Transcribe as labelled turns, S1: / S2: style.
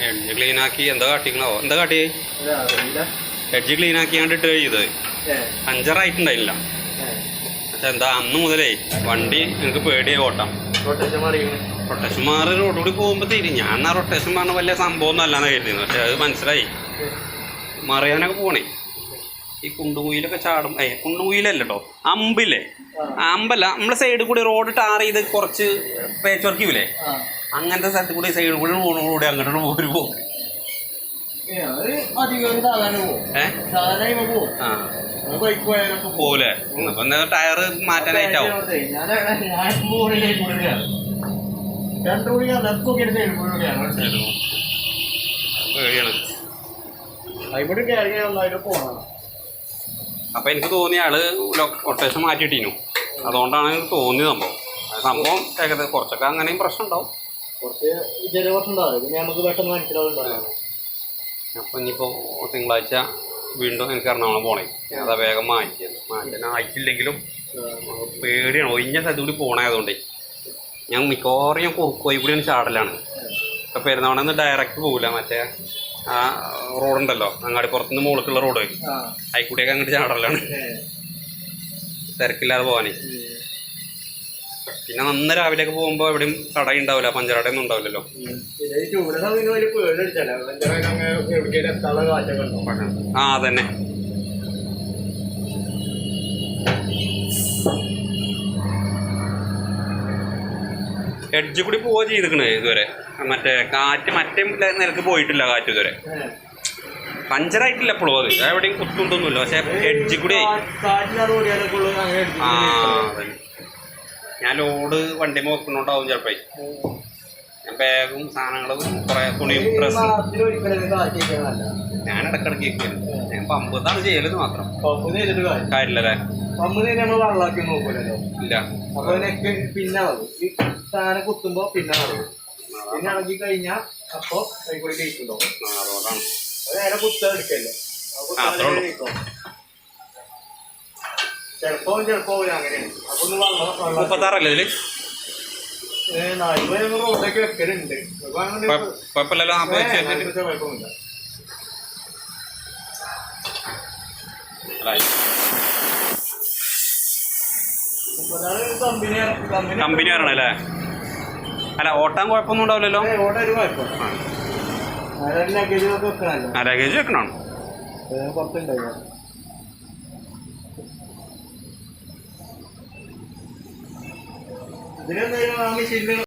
S1: Edge ക്ലീനാക്കി എന്താ കാട്ടിക്കണോ? എന്താ കാട്ടി? എഡ്ജ് ക്ലീനാക്കിയാണ്ട് ഇട്ട് ചെയ്തത് പഞ്ചറായിട്ടുണ്ടായില്ല. പക്ഷെ എന്താ അന്ന് മുതലേ വണ്ടി എനിക്ക് പേടിയായി ഓട്ടാം. റൊട്ടേഷൻ മാറി റോഡ് കൂടി പോകുമ്പോൾ തിരിഞ്ഞു. ഞാൻ ആ റൊട്ടേഷൻ പറഞ്ഞ വലിയ സംഭവം ഒന്നും അല്ലാന്ന് കരുതിയിരുന്നു. പക്ഷെ അത് മനസ്സിലായി മറിയാനൊക്കെ പോണേ. ഈ കുണ്ടുകുയിലൊക്കെ ചാടും. കുണ്ടുകുയിലല്ല കേട്ടോ, അമ്പില്ലേ? അമ്പല്ല, നമ്മളെ സൈഡിൽ കൂടി റോഡ് ടാർ ചെയ്ത് കുറച്ച് പേച്ച് വർക്ക് ചെയ്യൂലേ, അങ്ങനത്തെ സ്ഥലത്ത് കൂടി സൈഡിൽ കൂടി റോഡ് അങ്ങോട്ട് ഒരു പോക്ക്. പോലെ അപ്പൊ ടയറ് മാറ്റാനായിട്ടാവും. അപ്പൊ എനിക്ക് തോന്നിയ ആള് റൊട്ടേഷൻ മാറ്റിയിട്ടീനു. അതുകൊണ്ടാണ് തോന്നിയത് സംഭവം. സംഭവം ഏകദേശം കുറച്ചൊക്കെ അങ്ങനെയും പ്രശ്നം ഉണ്ടാവും. അപ്പൊ ഇനിയിപ്പോ തിങ്കളാഴ്ച വീണ്ടും എനിക്ക് എറണാകുളം പോണേ. അതാ വേഗം മാറ്റാൻ ആയിട്ടില്ലെങ്കിലും പേടിയാണ്. ഒഴിഞ്ഞ സ്ഥലത്ത് കൂടി പോണായതുകൊണ്ടേ ഞാൻ മിക്കവാറും കുറുക്കുപോയി കൂടിയാണ് ചാടലാണ്. ഇപ്പൊ പെരുന്നാളിന്ന് ഡയറക്റ്റ് പോകില്ല, മറ്റേ ആ റോഡുണ്ടല്ലോ അങ്ങാടി പുറത്തുനിന്ന് മുകളിലുള്ള റോഡ്, അതിൽക്കൂടിയൊക്കെ അങ്ങോട്ട് ചാടലാണ് തിരക്കില്ലാതെ പോകാനേ. പിന്നെ നന്ന രാവിലെയൊക്കെ പോകുമ്പോൾ എവിടെയും കട ഉണ്ടാവില്ല, പഞ്ചറടയൊന്നും ഉണ്ടാവില്ലല്ലോ. ആ അതന്നെ. എഡ്ജ് കൂടി പോവുക ചെയ്തിക്കണേ ഇതുവരെ. മറ്റേ കാറ്റ് മറ്റേ നിലക്ക് പോയിട്ടില്ല കാറ്റ് ഇതുവരെ. പഞ്ചറായിട്ടില്ല എപ്പോഴും. അത് എവിടെയും കുത്തുണ്ടൊന്നുമില്ല. പക്ഷെ എഡ്ജ് കൂടി ആ അതന്നെ. ഞാൻ ലോഡ് വണ്ടി നോക്കണോണ്ടാവും ചിലപ്പോ. ഞാൻ ബാഗും സാധനങ്ങളും കുറെ തുണിയും ഡ്രസ്സും ഞാൻ ഇടക്കിടക്ക് കേൾക്കുന്നുണ്ട്. ഞാൻ പമ്പതാണ് ചെയ്യലെന്ന് മാത്രം. കാര്യമില്ലല്ലേ? ഇല്ല.
S2: പിന്നെ സാധനം കുത്തുമ്പോ പിന്നെ പിന്നെ ഇളകി കഴിഞ്ഞാൽ അപ്പൊ കൈക്കൂടി കഴിക്കുന്നുണ്ടോ?
S1: അതുകൊണ്ടാണ്
S2: നേരെ കുത്ത എടുക്കല്ലേ. ചെലപ്പോ അങ്ങനെയാണ്. അപ്പൊ ഒന്ന് വെള്ളം
S1: 36 ഇതില്
S2: 40 റോഡൊക്കെ വെക്കലുണ്ട്.
S1: കുഴപ്പമില്ലല്ലോ.
S2: കുഴപ്പമില്ല.
S1: കമ്പനി വരണം അല്ലേ? അല്ല ഓട്ടാൻ കുഴപ്പമൊന്നും ഉണ്ടാവില്ലല്ലോ. ലഗേജ് വെക്കണം.
S2: ഇതിനെന്തായാലും